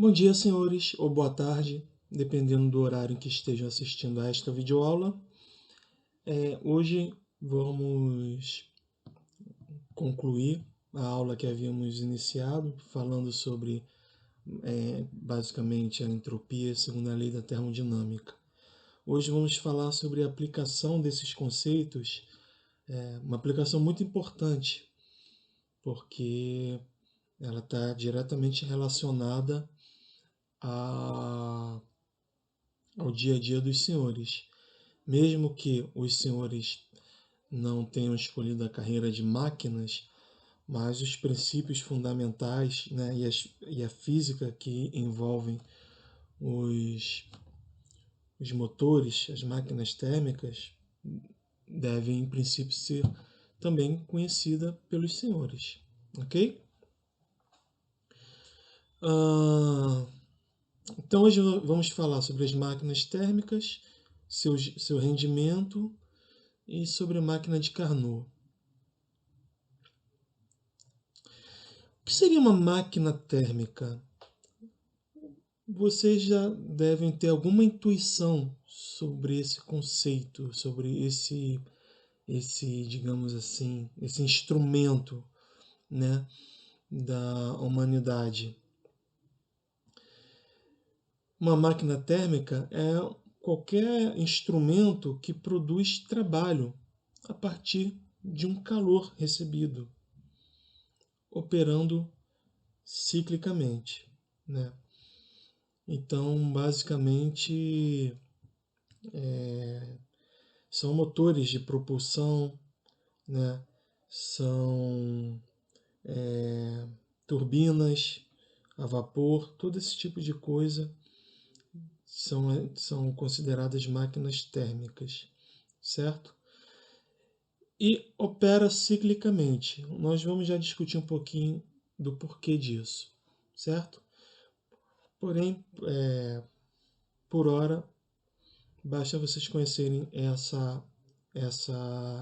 Bom dia, senhores, ou boa tarde, dependendo do horário em que estejam assistindo a esta videoaula. Hoje vamos concluir a aula que havíamos iniciado, falando sobre, basicamente, a entropia segundo a lei da termodinâmica. Hoje vamos falar sobre a aplicação desses conceitos, uma aplicação muito importante, porque ela está diretamente relacionada ao dia a dia dos senhores. Mesmo que os senhores não tenham escolhido a carreira de máquinas, mas os princípios fundamentais, né, e a física que envolvem os motores, as máquinas térmicas, devem, em princípio, ser também conhecida pelos senhores. Ok? Então, hoje vamos falar sobre as máquinas térmicas, seu rendimento e sobre a máquina de Carnot. O que seria uma máquina térmica? Vocês já devem ter alguma intuição sobre esse conceito, sobre digamos assim, esse instrumento, né, da humanidade. Uma máquina térmica é qualquer instrumento que produz trabalho a partir de um calor recebido, operando ciclicamente, né? Então, basicamente, são motores de propulsão, né? São turbinas a vapor, todo esse tipo de coisa são consideradas máquinas térmicas, certo? E opera ciclicamente. Nós vamos já discutir um pouquinho do porquê disso, certo? Porém, por hora, basta vocês conhecerem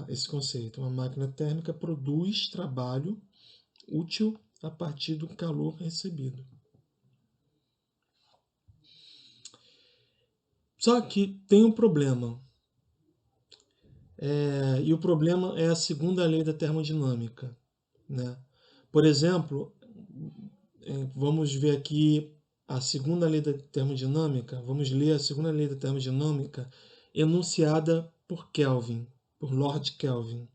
esse conceito. Uma máquina térmica produz trabalho útil a partir do calor recebido. Só que tem um problema. E o problema é a segunda lei da termodinâmica, né? Por exemplo, vamos ver aqui a segunda lei da termodinâmica. Vamos ler a segunda lei da termodinâmica enunciada por Kelvin, por Lord Kelvin.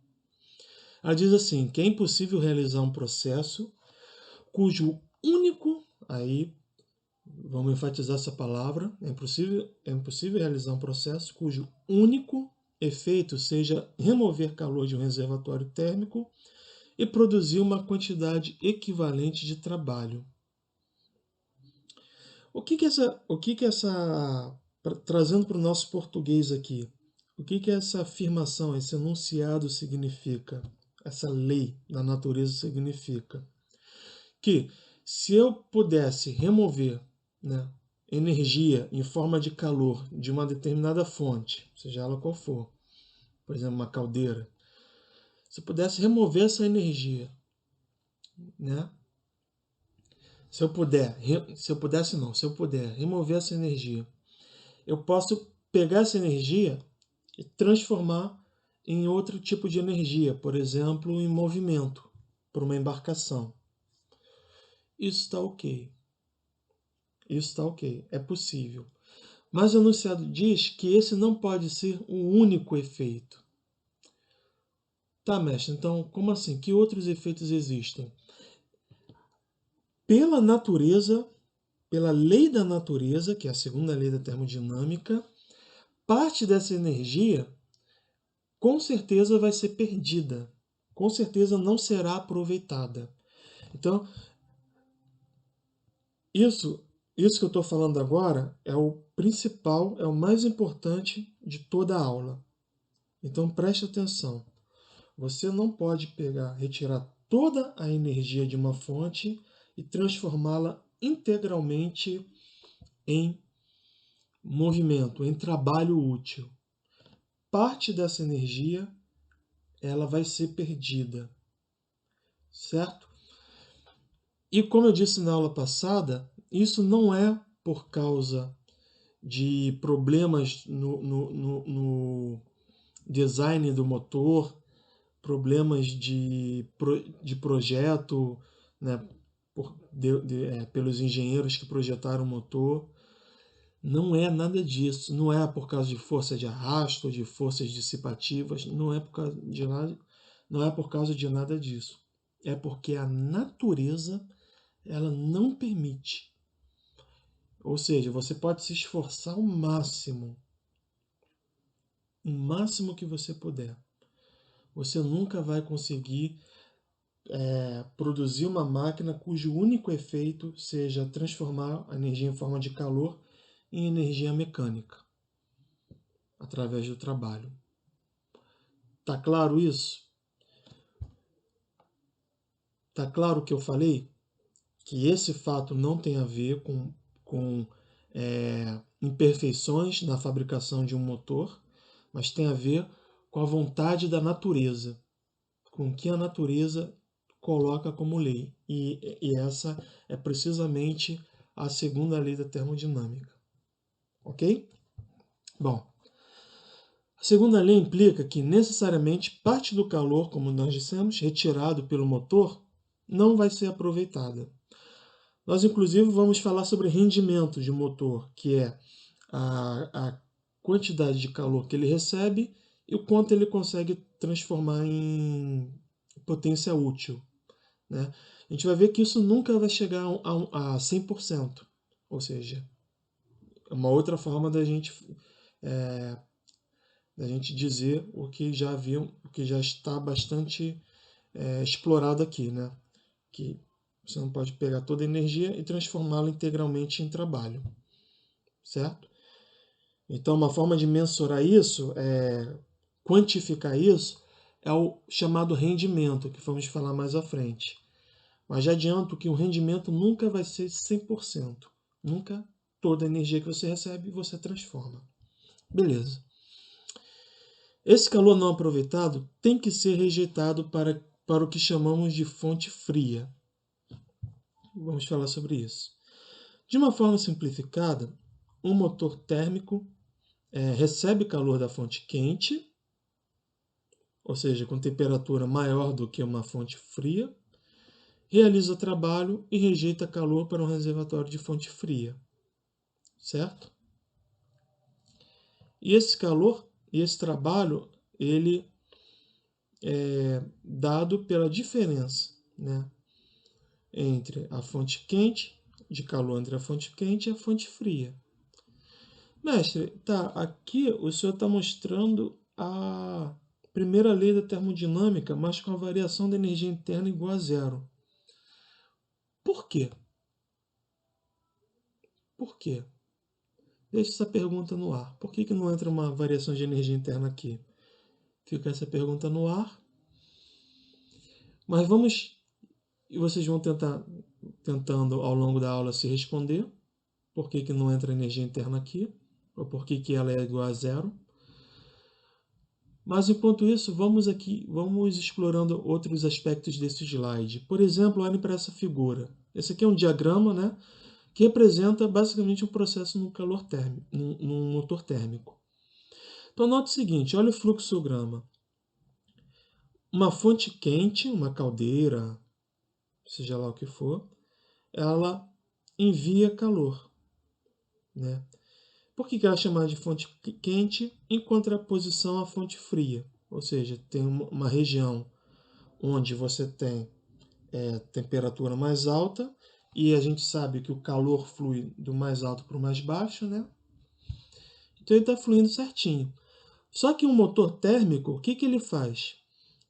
Ela diz assim, que é impossível realizar um processo cujo único, aí vamos enfatizar essa palavra, é impossível realizar um processo cujo único efeito seja remover calor de um reservatório térmico e produzir uma quantidade equivalente de trabalho. Trazendo para o nosso português aqui, o que essa afirmação, esse enunciado significa? Essa lei da natureza significa que se eu pudesse remover, né, energia em forma de calor de uma determinada fonte, seja ela qual for, por exemplo, uma caldeira, se eu pudesse remover essa energia, né, se eu puder remover essa energia, eu posso pegar essa energia e transformar em outro tipo de energia, por exemplo, em movimento, para uma embarcação. Isso está ok. Isso está ok, é possível. Mas o enunciado diz que esse não pode ser o único efeito. Tá, mestre, então como assim? Que outros efeitos existem? Pela natureza, pela lei da natureza, que é a segunda lei da termodinâmica, parte dessa energia com certeza vai ser perdida. Com certeza não será aproveitada. Então, isso que eu estou falando agora é o principal, é o mais importante de toda a aula. Então preste atenção. Você não pode retirar toda a energia de uma fonte e transformá-la integralmente em movimento, em trabalho útil. Parte dessa energia ela vai ser perdida, certo? E como eu disse na aula passada, isso não é por causa de problemas no design do motor, problemas de projeto, né, pelos engenheiros que projetaram o motor. Não é nada disso. Não é por causa de força de arrasto, de forças dissipativas. Não é por causa de nada, não é por causa de nada disso. É porque a natureza ela não permite. Ou seja, você pode se esforçar o máximo que você puder. Você nunca vai conseguir produzir uma máquina cujo único efeito seja transformar a energia em forma de calor em energia mecânica, através do trabalho. Tá claro isso? Tá claro o que eu falei? Que esse fato não tem a ver com imperfeições na fabricação de um motor, mas tem a ver com a vontade da natureza, com o que a natureza coloca como lei. E essa é precisamente a segunda lei da termodinâmica. Ok? Bom, a segunda lei implica que necessariamente parte do calor, como nós dissemos, retirado pelo motor, não vai ser aproveitada. Nós, inclusive, vamos falar sobre rendimento de motor, que é a quantidade de calor que ele recebe e o quanto ele consegue transformar em potência útil. Né? A gente vai ver que isso nunca vai chegar a 100%. Ou seja, é uma outra forma da gente dizer o que já viu, o que já está bastante explorado aqui, né? Que você não pode pegar toda a energia e transformá-la integralmente em trabalho, certo? Então, uma forma de mensurar isso, quantificar isso, é o chamado rendimento, que vamos falar mais à frente. Mas já adianto que o rendimento nunca vai ser 100%. Nunca toda a energia que você recebe você transforma. Beleza. Esse calor não aproveitado tem que ser rejeitado para o que chamamos de fonte fria. Vamos falar sobre isso. De uma forma simplificada, um motor térmico recebe calor da fonte quente, ou seja, com temperatura maior do que uma fonte fria, realiza trabalho e rejeita calor para um reservatório de fonte fria, certo? E esse calor e esse trabalho, ele é dado pela diferença, né, entre a fonte quente, de calor entre a fonte quente e a fonte fria. Mestre, tá, aqui o senhor está mostrando a primeira lei da termodinâmica, mas com a variação da energia interna igual a zero. Por quê? Por quê? Deixa essa pergunta no ar. Por que não entra uma variação de energia interna aqui? Fica essa pergunta no ar. Mas vamos, e vocês vão tentando ao longo da aula se responder. Por que não entra energia interna aqui? Ou por que ela é igual a zero? Mas enquanto isso, vamos explorando outros aspectos desse slide. Por exemplo, olhem para essa figura. Esse aqui é um diagrama, né, que representa basicamente um processo no calor térmico, num motor térmico. Então note o seguinte, olha o fluxograma. Uma fonte quente, uma caldeira, seja lá o que for, ela envia calor, né? Por que ela é chamada de fonte quente em contraposição à fonte fria? Ou seja, tem uma região onde você tem temperatura mais alta e a gente sabe que o calor flui do mais alto para o mais baixo, né? Então ele está fluindo certinho. Só que um motor térmico, o que ele faz?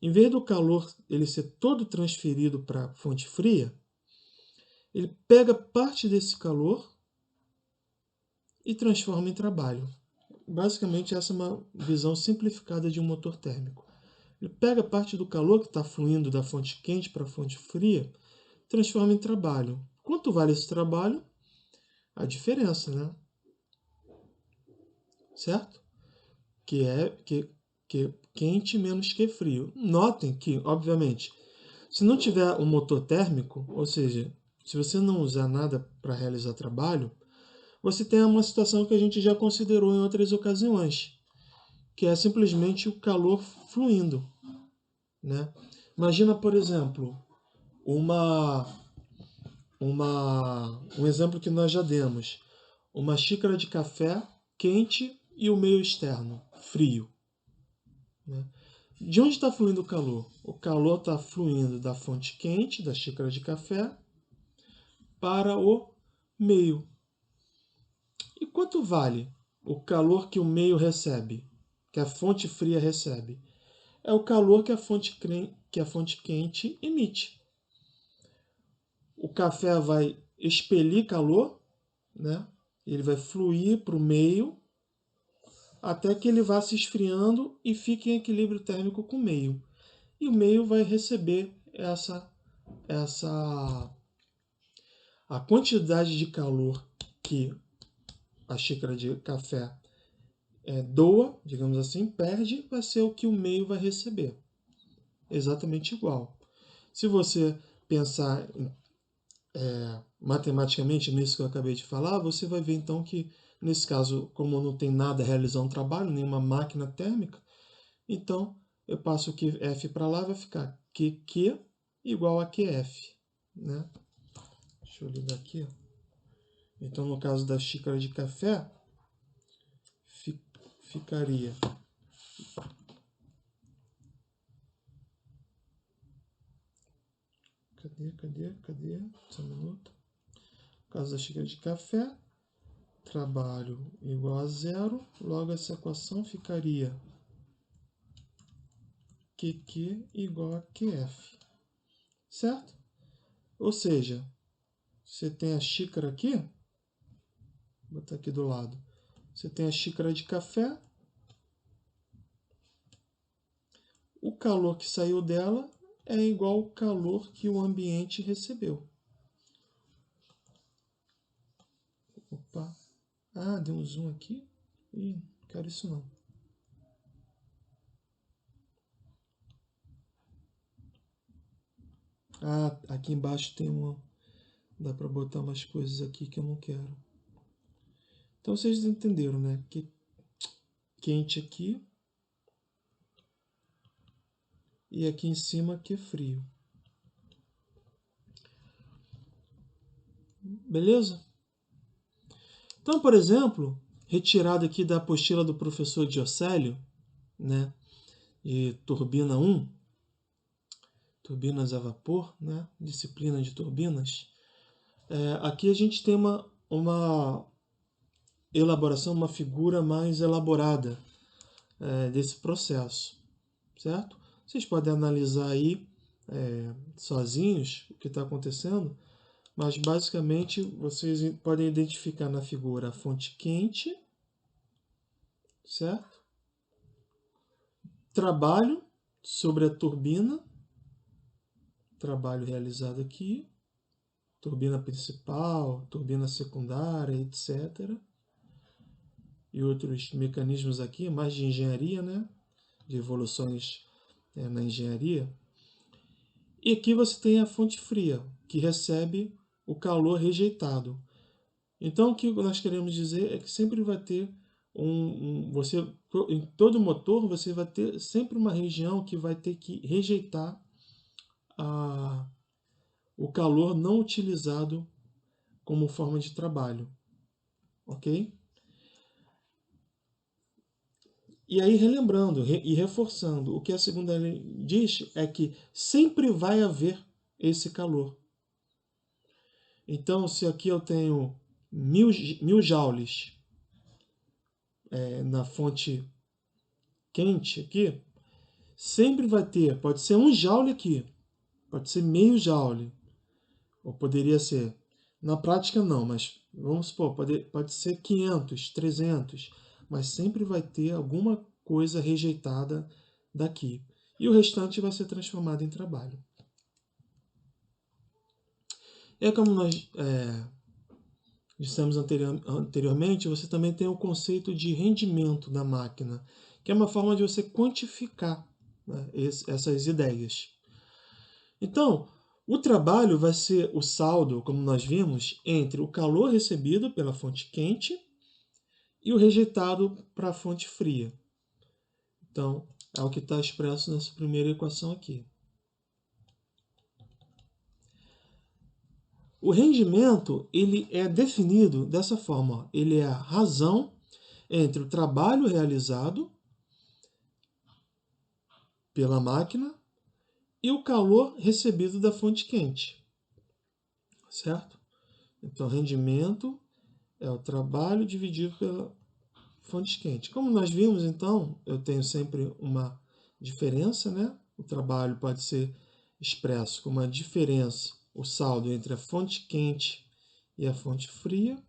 Em vez do calor ele ser todo transferido para a fonte fria, ele pega parte desse calor e transforma em trabalho. Basicamente, essa é uma visão simplificada de um motor térmico. Ele pega parte do calor que está fluindo da fonte quente para a fonte fria, transforma em trabalho. Quanto vale esse trabalho? A diferença, né? Certo? Que é quente menos que frio. Notem que, obviamente, se não tiver um motor térmico, ou seja, se você não usar nada para realizar trabalho, você tem uma situação que a gente já considerou em outras ocasiões, que é simplesmente o calor fluindo, né? Imagina, por exemplo, uma, um exemplo que nós já demos, uma xícara de café quente e o meio externo, frio, né? De onde está fluindo o calor? O calor está fluindo da fonte quente, da xícara de café, para o meio. E quanto vale o calor que o meio recebe, que a fonte fria recebe? É o calor que a fonte quente emite. O café vai expelir calor, né? Ele vai fluir para o meio até que ele vá se esfriando e fique em equilíbrio térmico com o meio. E o meio vai receber essa a quantidade de calor que a xícara de café doa, digamos assim, perde, vai ser o que o meio vai receber. Exatamente igual. Se você pensar matematicamente nisso que eu acabei de falar, você vai ver então que, nesse caso, como não tem nada a realizar um trabalho, nenhuma máquina térmica, então eu passo o QF para lá, vai ficar QQ igual a QF. Né? Deixa eu ligar aqui. Então, no caso da xícara de café, ficaria cadê? Só um minuto. No caso da xícara de café, trabalho igual a zero, logo essa equação ficaria QQ igual a QF, certo? Ou seja, você tem a xícara aqui, vou botar aqui do lado, você tem a xícara de café, o calor que saiu dela é igual ao calor que o ambiente recebeu. Opa, deu um zoom aqui, ih, não quero isso não. Aqui embaixo tem uma, dá para botar umas coisas aqui que eu não quero. Então vocês entenderam, né? Que quente aqui e aqui em cima que é frio. Beleza? Então, por exemplo, retirado aqui da apostila do professor Diocélio, né, de turbina 1, turbinas a vapor, né, disciplina de turbinas, aqui a gente tem uma elaboração, uma figura mais elaborada desse processo, certo? Vocês podem analisar aí sozinhos o que está acontecendo, mas basicamente vocês podem identificar na figura a fonte quente, certo? Trabalho sobre a turbina, trabalho realizado aqui, turbina principal, turbina secundária, etc. E outros mecanismos aqui, mais de engenharia, né? De evoluções na engenharia. E aqui você tem a fonte fria, que recebe o calor rejeitado. Então, o que nós queremos dizer é que sempre vai ter em todo motor, você vai ter sempre uma região que vai ter que rejeitar o calor não utilizado como forma de trabalho. Ok? E aí, relembrando e reforçando, o que a segunda lei diz é que sempre vai haver esse calor. Então, se aqui eu tenho 1000 joules na fonte quente aqui, sempre vai ter, pode ser 1 joule aqui, pode ser meio joule, ou poderia ser, na prática não, mas vamos supor, pode ser 500, 300, mas sempre vai ter alguma coisa rejeitada daqui. E o restante vai ser transformado em trabalho. É como nós dissemos anteriormente, você também tem o conceito de rendimento da máquina, que é uma forma de você quantificar, né, essas ideias. Então, O trabalho vai ser o saldo, como nós vimos, entre o calor recebido pela fonte quente e o rejeitado para a fonte fria. Então, é o que está expresso nessa primeira equação aqui. O rendimento ele é definido dessa forma. Ó. Ele é a razão entre o trabalho realizado pela máquina e o calor recebido da fonte quente. Certo? Então, rendimento é o trabalho dividido pela fonte quente. Como nós vimos, então, eu tenho sempre uma diferença, né? O trabalho pode ser expresso como a diferença, o saldo entre a fonte quente e a fonte fria.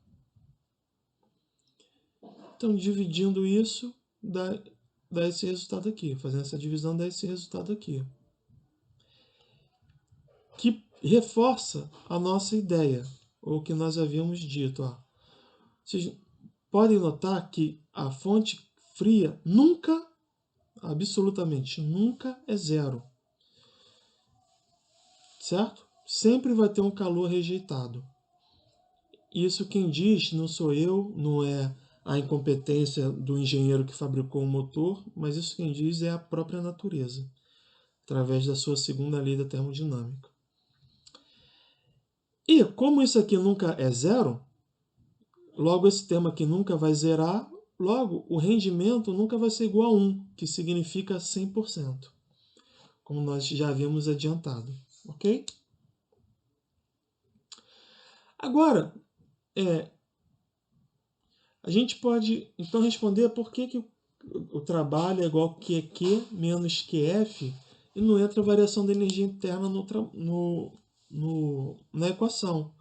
Então, dividindo isso, dá esse resultado aqui. Fazendo essa divisão, dá esse resultado aqui. Que reforça a nossa ideia, ou o que nós havíamos dito. Ó. Vocês podem notar que a fonte fria nunca, absolutamente nunca, é zero. Certo? Sempre vai ter um calor rejeitado. Isso quem diz não sou eu, não é a incompetência do engenheiro que fabricou o motor, mas isso quem diz é a própria natureza, através da sua segunda lei da termodinâmica. E como isso aqui nunca é zero, logo esse termo aqui nunca vai zerar, logo o rendimento nunca vai ser igual a 1, que significa 100%, como nós já havíamos adiantado, ok? Agora, a gente pode então responder por que o trabalho é igual a QQ menos QF e não entra a variação da energia interna na equação.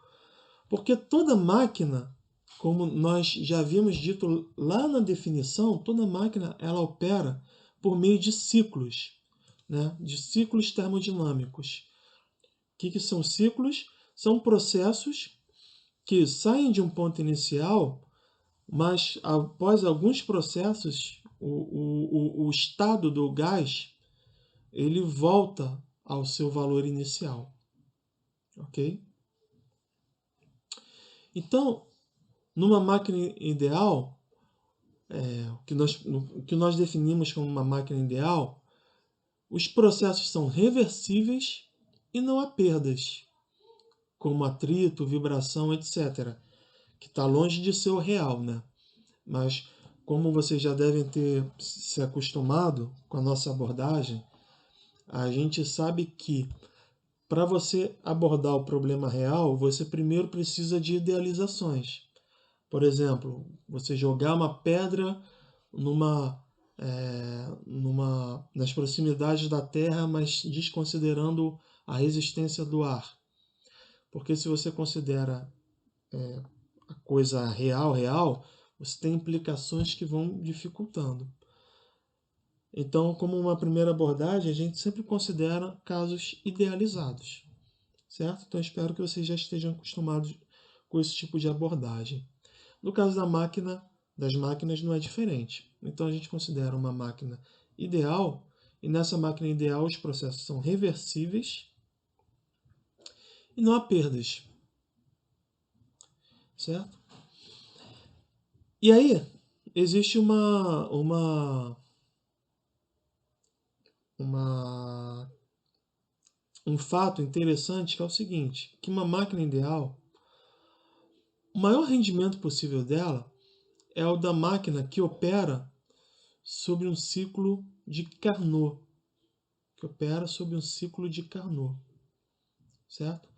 Porque toda máquina, como nós já havíamos dito lá na definição, toda máquina ela opera por meio de ciclos, né? De ciclos termodinâmicos. O que são ciclos? São processos que saem de um ponto inicial, mas após alguns processos, o estado do gás ele volta ao seu valor inicial. Ok? Então, numa máquina ideal, o que nós definimos como uma máquina ideal, os processos são reversíveis e não há perdas, como atrito, vibração, etc., que está longe de ser o real, né? Mas, como vocês já devem ter se acostumado com a nossa abordagem, a gente sabe que para você abordar o problema real, você primeiro precisa de idealizações. Por exemplo, você jogar uma pedra nas proximidades da Terra, mas desconsiderando a resistência do ar. Porque se você considera a coisa real, você tem implicações que vão dificultando. Então, como uma primeira abordagem, a gente sempre considera casos idealizados, certo? Então, espero que vocês já estejam acostumados com esse tipo de abordagem. No caso das máquinas não é diferente. Então, a gente considera uma máquina ideal, e nessa máquina ideal os processos são reversíveis e não há perdas, certo? E aí, existe um fato interessante que é o seguinte, que uma máquina ideal, o maior rendimento possível dela é o da máquina que opera sobre um ciclo de Carnot, certo?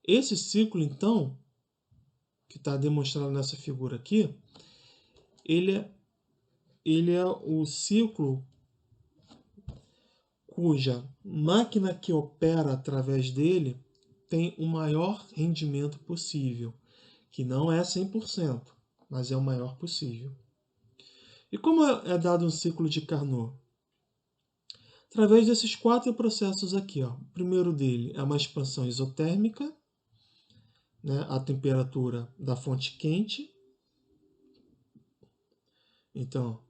Esse ciclo, então, que está demonstrado nessa figura aqui, ele é o ciclo cuja máquina que opera através dele tem o maior rendimento possível, que não é 100%, mas é o maior possível. E como é dado um ciclo de Carnot? Através desses 4 processos aqui. Ó. O primeiro dele é uma expansão isotérmica, né, a temperatura da fonte quente. Então,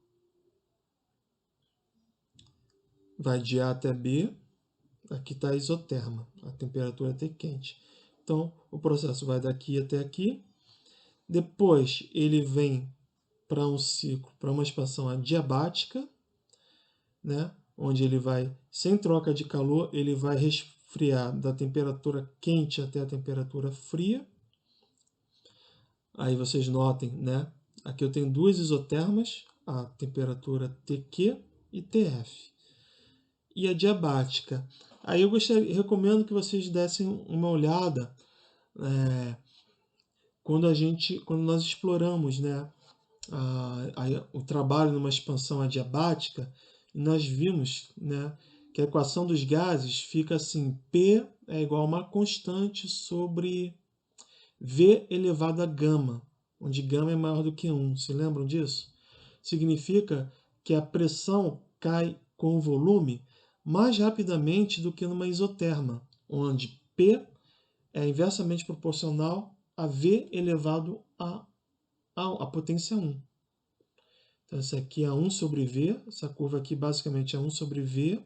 vai de A até B. Aqui está a isoterma, a temperatura T quente. Então, o processo vai daqui até aqui. Depois, ele vem para um ciclo, para uma expansão adiabática, né? Onde ele vai, sem troca de calor, ele vai resfriar da temperatura quente até a temperatura fria. Aí vocês notem, né? Aqui eu tenho duas isotermas, a temperatura TQ e TF. E a diabática. Aí eu recomendo que vocês dessem uma olhada quando nós exploramos, né, o trabalho numa expansão adiabática, nós vimos, né, que a equação dos gases fica assim: P é igual a uma constante sobre V elevado a gama, onde gama é maior do que 1. Se lembram disso? Significa que a pressão cai com o volume mais rapidamente do que numa isoterma, onde P é inversamente proporcional a V elevado a potência 1. Então, essa aqui é 1 sobre V, essa curva aqui basicamente é 1 sobre V,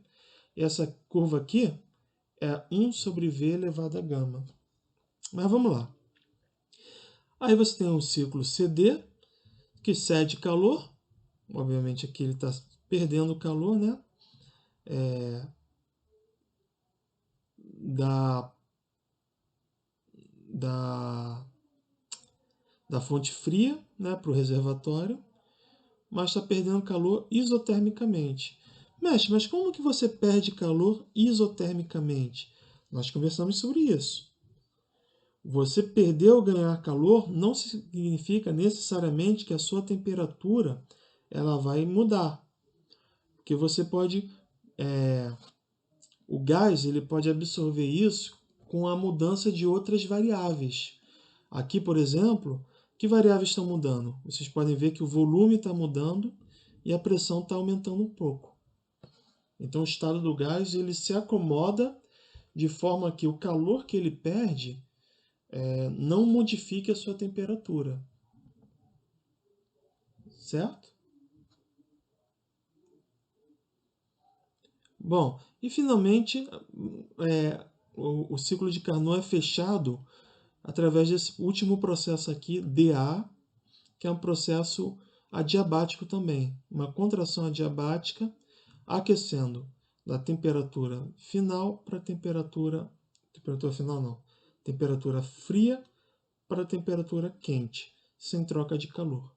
e essa curva aqui é 1 sobre V elevado a gama. Mas vamos lá. Aí você tem um ciclo CD, que cede calor. Obviamente aqui ele está perdendo calor, né? Da fonte fria, né, para o reservatório, mas está perdendo calor isotermicamente. Mestre, mas como que você perde calor isotermicamente? Nós conversamos sobre isso. Você perder ou ganhar calor não significa necessariamente que a sua temperatura ela vai mudar. Porque você pode... o gás ele pode absorver isso com a mudança de outras variáveis. Aqui, por exemplo, que variáveis estão mudando? Vocês podem ver que o volume está mudando e a pressão está aumentando um pouco. Então, o estado do gás ele se acomoda de forma que o calor que ele perde não modifique a sua temperatura. Certo? Bom, e finalmente o ciclo de Carnot é fechado através desse último processo aqui, DA, que é um processo adiabático também, uma contração adiabática aquecendo da temperatura final para temperatura final não, temperatura fria para temperatura quente, sem troca de calor.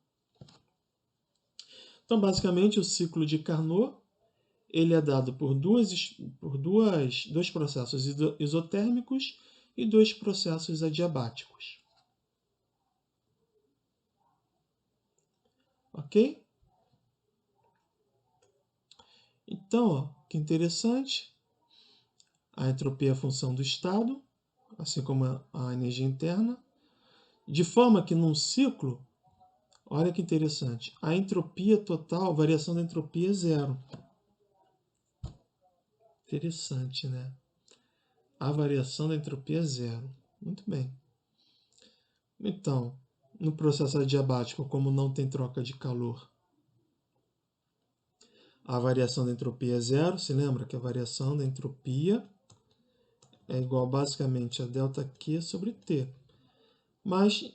Então, basicamente, o ciclo de Carnot ele é dado por dois processos isotérmicos e dois processos adiabáticos. Ok? Então, ó, que interessante. A entropia é a função do estado, assim como a energia interna. De forma que num ciclo, olha que interessante, a entropia total, a variação da entropia é zero. Interessante, né? A variação da entropia é zero. Muito bem. Então, no processo adiabático, como não tem troca de calor, a variação da entropia é zero. Se lembra que a variação da entropia é igual basicamente a ΔQ sobre T. Mas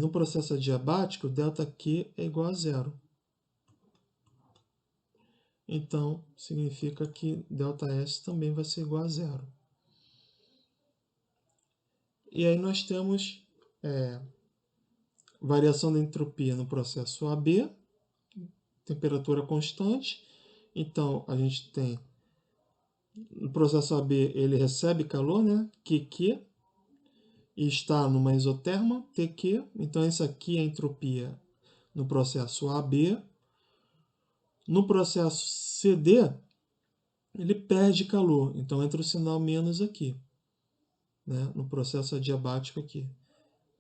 no processo adiabático, ΔQ é igual a zero. Então, significa que ΔS também vai ser igual a zero. E aí nós temos variação da entropia no processo AB, temperatura constante. Então, a gente tem, no processo AB, ele recebe calor, né? QQ, e está numa isoterma, TQ. Então, essa aqui é a entropia no processo AB. No processo CD, ele perde calor. Então, entra o sinal menos aqui, né? No processo adiabático aqui.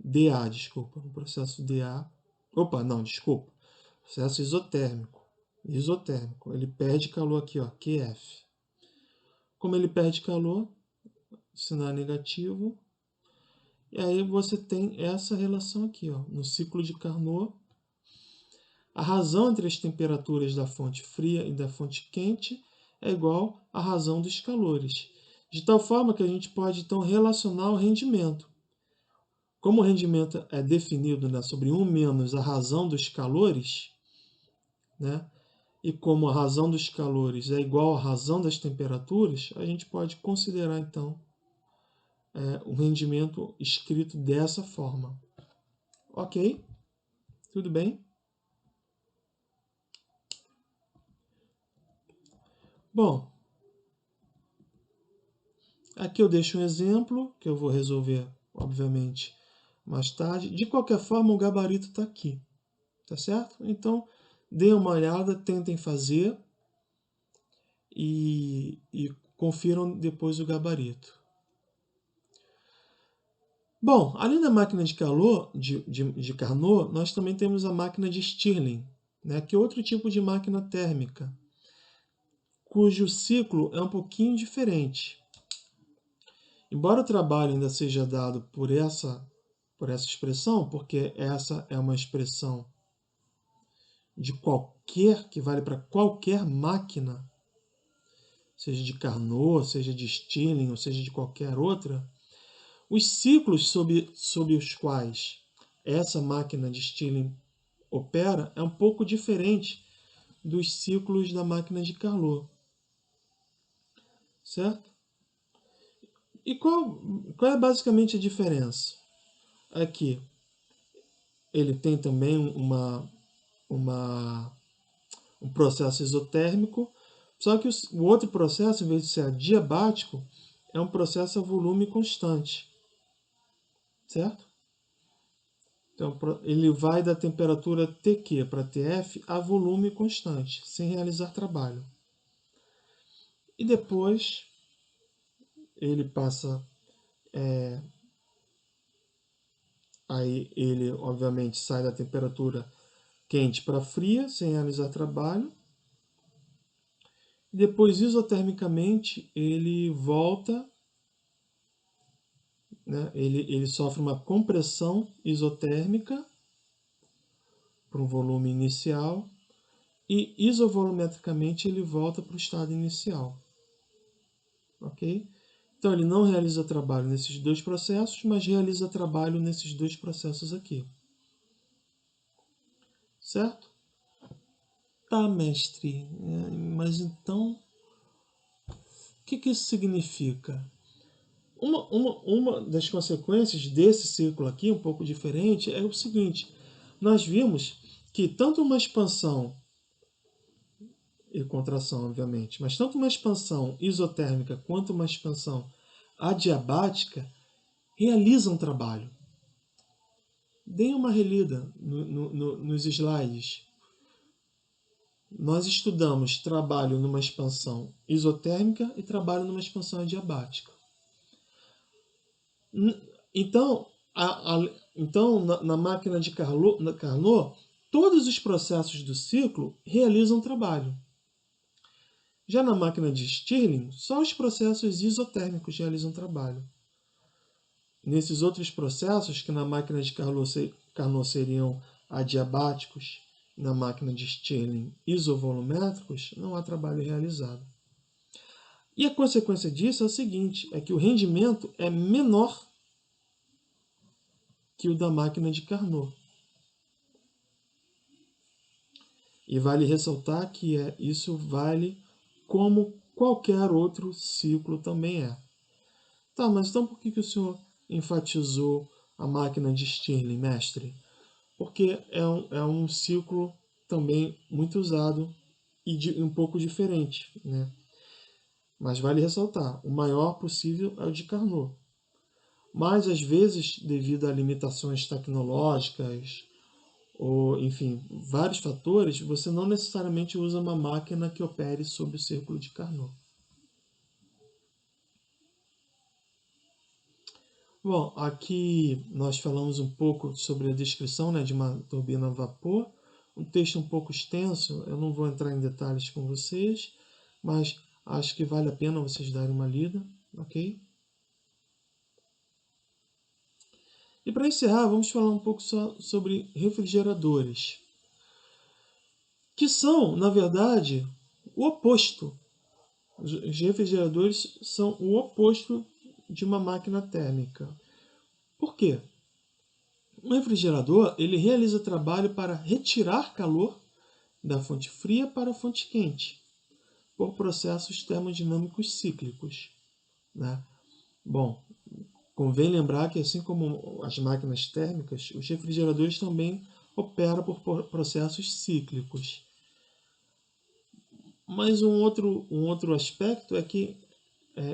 DA, desculpa. No processo DA... Opa, não, desculpa. Processo isotérmico. Isotérmico. Ele perde calor aqui, ó, QF. Como ele perde calor, sinal negativo. E aí você tem essa relação aqui, ó, no ciclo de Carnot. A razão entre as temperaturas da fonte fria e da fonte quente é igual à razão dos calores. De tal forma que a gente pode, então, relacionar o rendimento. Como o rendimento é definido, né, sobre 1 menos a razão dos calores, né, e como a razão dos calores é igual à razão das temperaturas, a gente pode considerar, então, o rendimento escrito dessa forma. Ok? Tudo bem? Bom, aqui eu deixo um exemplo que eu vou resolver, obviamente, mais tarde. De qualquer forma, o gabarito está aqui, tá certo? Então, deem uma olhada, tentem fazer e confiram depois o gabarito. Bom, além da máquina de calor, de Carnot, nós também temos a máquina de Stirling, né, que é outro tipo de máquina térmica, cujo ciclo é um pouquinho diferente. Embora o trabalho ainda seja dado por essa expressão, porque essa é uma expressão que vale para qualquer máquina, seja de Carnot, seja de Stirling, ou seja de qualquer outra, os ciclos sob os quais essa máquina de Stirling opera é um pouco diferente dos ciclos da máquina de Carnot, certo? E qual é basicamente a diferença? Aqui, ele tem também um processo isotérmico, só que o outro processo, em vez de ser adiabático, é um processo a volume constante, certo? Então, ele vai da temperatura Tq para Tf a volume constante, sem realizar trabalho. E depois ele passa, aí ele obviamente sai da temperatura quente para fria, sem realizar trabalho. E depois, isotermicamente, ele volta, né? Ele sofre uma compressão isotérmica para um volume inicial e isovolumetricamente ele volta para o estado inicial. Ok? Então ele não realiza trabalho nesses dois processos, mas realiza trabalho nesses dois processos aqui. Certo? Tá, mestre. Mas então, o que isso significa? Uma das consequências desse ciclo aqui, um pouco diferente, é o seguinte: nós vimos que tanto uma expansão e contração, obviamente, mas tanto uma expansão isotérmica quanto uma expansão adiabática realizam trabalho. Deem uma relida nos slides. Nós estudamos trabalho numa expansão isotérmica e trabalho numa expansão adiabática. Então, na máquina de Carnot, todos os processos do ciclo realizam trabalho. Já na máquina de Stirling, só os processos isotérmicos realizam trabalho. Nesses outros processos, que na máquina de Carnot seriam adiabáticos, na máquina de Stirling isovolumétricos, não há trabalho realizado. E a consequência disso é o seguinte, é que o rendimento é menor que o da máquina de Carnot. E vale ressaltar que isso vale como qualquer outro ciclo também é. Tá, mas então por que o senhor enfatizou a máquina de Stirling, mestre? Porque é um ciclo também muito usado e um pouco diferente, né? Mas vale ressaltar, o maior possível é o de Carnot. Mas, às vezes, devido a limitações tecnológicas, ou, enfim, vários fatores, você não necessariamente usa uma máquina que opere sob o círculo de Carnot. Bom, aqui nós falamos um pouco sobre a descrição, né, de uma turbina a vapor. Um texto um pouco extenso, eu não vou entrar em detalhes com vocês, mas acho que vale a pena vocês darem uma lida, ok? E para encerrar, vamos falar um pouco só sobre refrigeradores, que são, na verdade, o oposto Os refrigeradores são o oposto de uma máquina térmica. Por quê? Um refrigerador ele realiza trabalho para retirar calor da fonte fria para a fonte quente, por processos termodinâmicos cíclicos, né? Bom, convém lembrar que, assim como as máquinas térmicas, os refrigeradores também operam por processos cíclicos. Mas um outro aspecto é que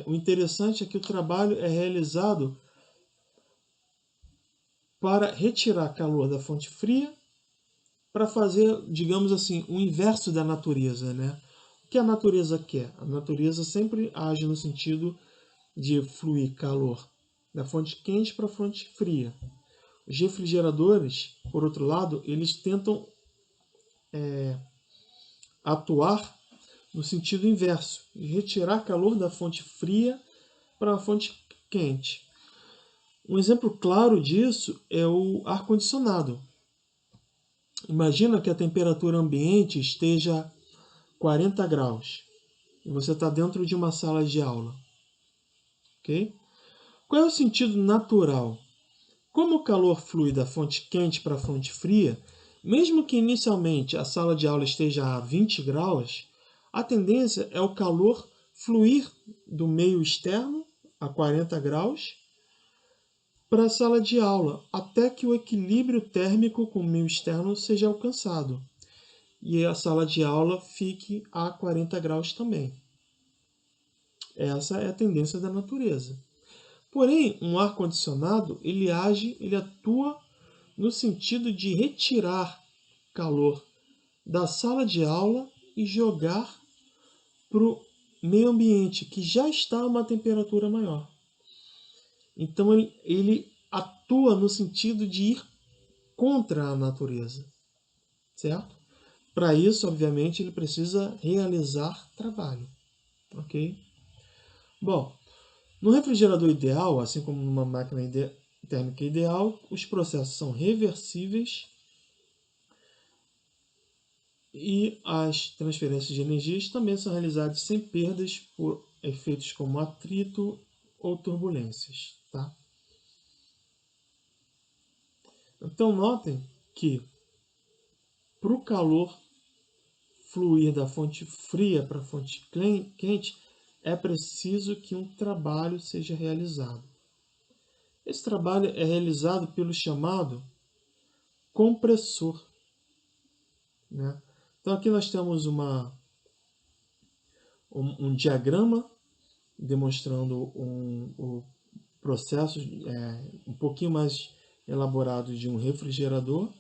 o interessante é que o trabalho é realizado para retirar calor da fonte fria, para fazer, digamos assim, o inverso da natureza, né? O que a natureza quer? A natureza sempre age no sentido de fluir calor da fonte quente para a fonte fria. Os refrigeradores, por outro lado, eles tentam atuar no sentido inverso, de retirar calor da fonte fria para a fonte quente. Um exemplo claro disso é o ar-condicionado. Imagina que a temperatura ambiente esteja 40 graus e você está dentro de uma sala de aula. Ok? Qual é o sentido natural? Como o calor flui da fonte quente para a fonte fria, mesmo que inicialmente a sala de aula esteja a 20 graus, a tendência é o calor fluir do meio externo, a 40 graus, para a sala de aula, até que o equilíbrio térmico com o meio externo seja alcançado e a sala de aula fique a 40 graus também. Essa é a tendência da natureza. Porém, um ar-condicionado, ele atua no sentido de retirar calor da sala de aula e jogar para o meio ambiente, que já está a uma temperatura maior. Então, ele atua no sentido de ir contra a natureza, certo? Para isso, obviamente, ele precisa realizar trabalho, ok? Bom, no refrigerador ideal, assim como numa máquina térmica ideal, os processos são reversíveis e as transferências de energias também são realizadas sem perdas por efeitos como atrito ou turbulências. Tá? Então, notem que para o calor fluir da fonte fria para a fonte quente, é preciso que um trabalho seja realizado. Esse trabalho é realizado pelo chamado compressor. Né? Então aqui nós temos um diagrama demonstrando o processo um pouquinho mais elaborado de um refrigerador,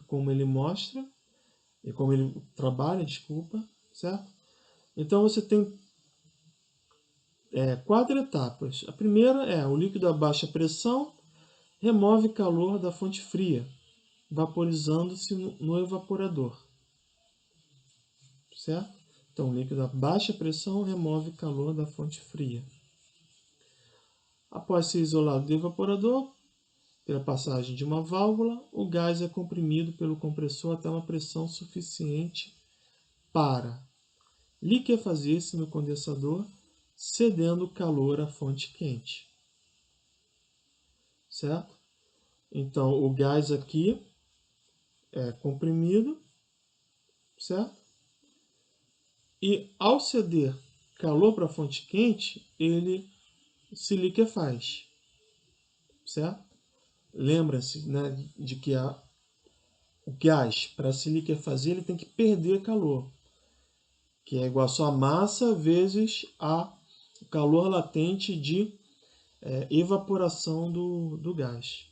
como ele mostra, e como ele trabalha, desculpa, certo? Então você tem 4 etapas. A primeira é o líquido a baixa pressão remove calor da fonte fria, vaporizando-se no evaporador. Certo? Então, o líquido a baixa pressão remove calor da fonte fria. Após ser isolado do evaporador, pela passagem de uma válvula, o gás é comprimido pelo compressor até uma pressão suficiente para liquefazer-se no condensador, cedendo calor à fonte quente. Certo? Então, o gás aqui é comprimido, certo? E ao ceder calor para a fonte quente, ele se liquefaz, certo? Lembra-se, né, de que o gás, para se liquefazer, ele tem que perder calor, que é igual a sua massa vezes o calor latente de evaporação do gás,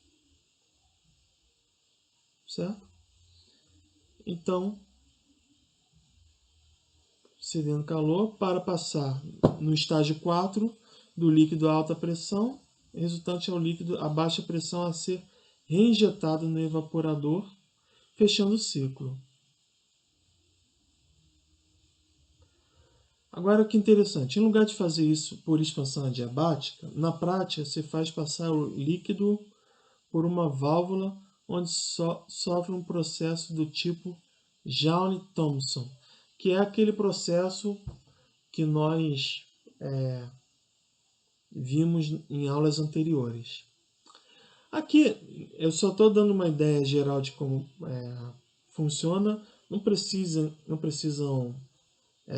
certo? Então, cedendo calor para passar no estágio 4 do líquido a alta pressão, resultante é o líquido a baixa pressão a ser reinjetado no evaporador, fechando o ciclo. Agora, que interessante, em lugar de fazer isso por expansão adiabática, na prática se faz passar o líquido por uma válvula onde sofre um processo do tipo Joule-Thomson, que é aquele processo que nós vimos em aulas anteriores. Aqui eu só estou dando uma ideia geral de como funciona. Não precisam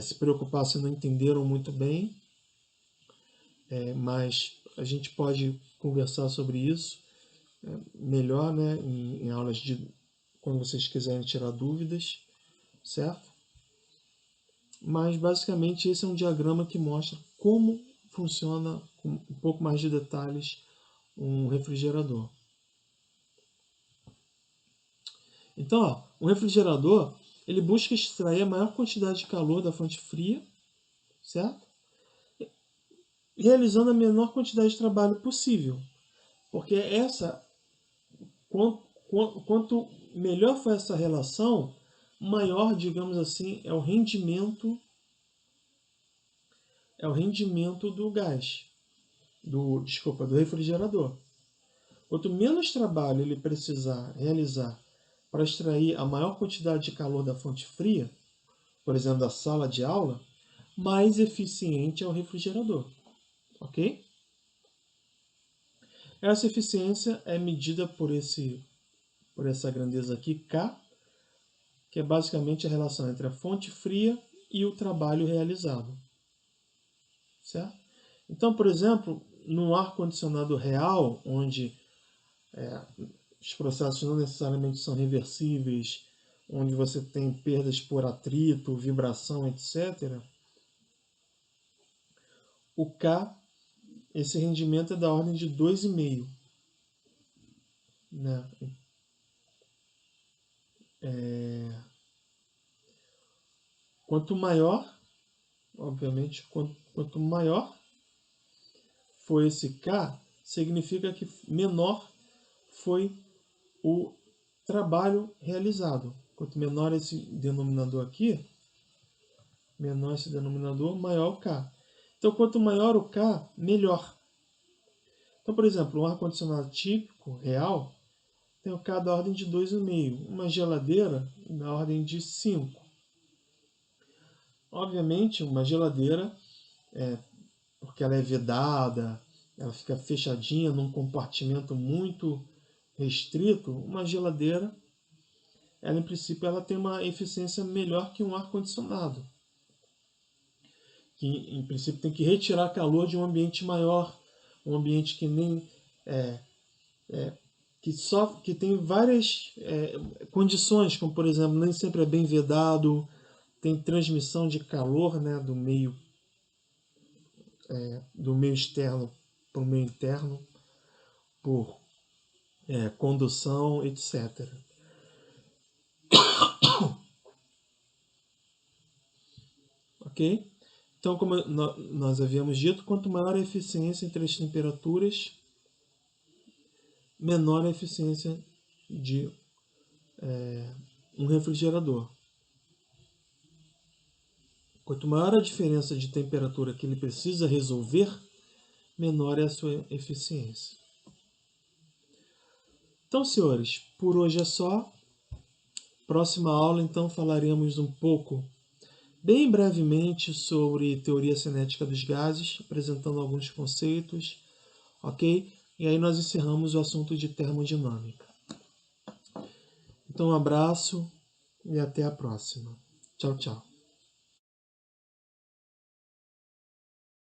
se preocupar se não entenderam muito bem, mas a gente pode conversar sobre isso melhor, né, em aulas quando vocês quiserem tirar dúvidas, certo? Mas basicamente esse é um diagrama que mostra como funciona com um pouco mais de detalhes um refrigerador. Então, um refrigerador, ele busca extrair a maior quantidade de calor da fonte fria, certo? Realizando a menor quantidade de trabalho possível. Porque quanto melhor for essa relação, maior, digamos assim, é o rendimento do gás, do refrigerador. Quanto menos trabalho ele precisar realizar para extrair a maior quantidade de calor da fonte fria, por exemplo, da sala de aula, mais eficiente é o refrigerador, ok? Essa eficiência é medida por essa grandeza aqui, K, que é basicamente a relação entre a fonte fria e o trabalho realizado, certo? Então, por exemplo, no ar-condicionado real, onde os processos não necessariamente são reversíveis, onde você tem perdas por atrito, vibração, etc., o K, esse rendimento é da ordem de 2,5. Né? Quanto maior, obviamente, quanto maior foi esse K, significa que menor foi o trabalho realizado. Quanto menor esse denominador aqui, menor esse denominador, maior o K. Então, quanto maior o K, melhor. Então, por exemplo, um ar-condicionado típico, real, tem o K da ordem de 2,5. Uma geladeira da ordem de 5. Obviamente, uma geladeira, porque ela é vedada, ela fica fechadinha num compartimento muito restrito, uma geladeira, ela em princípio ela tem uma eficiência melhor que um ar-condicionado, que em princípio tem que retirar calor de um ambiente maior, um ambiente que nem que tem várias condições, como por exemplo, nem sempre é bem vedado, tem transmissão de calor, né, do meio externo para o meio interno, por condução, etc. Ok? Então, como nós havíamos dito, quanto maior a eficiência entre as temperaturas, menor a eficiência de um refrigerador. Quanto maior a diferença de temperatura que ele precisa resolver, menor é a sua eficiência. Então, senhores, por hoje é só. Próxima aula, então, falaremos um pouco, bem brevemente, sobre teoria cinética dos gases, apresentando alguns conceitos, ok? E aí nós encerramos o assunto de termodinâmica. Então, um abraço e até a próxima. Tchau, tchau.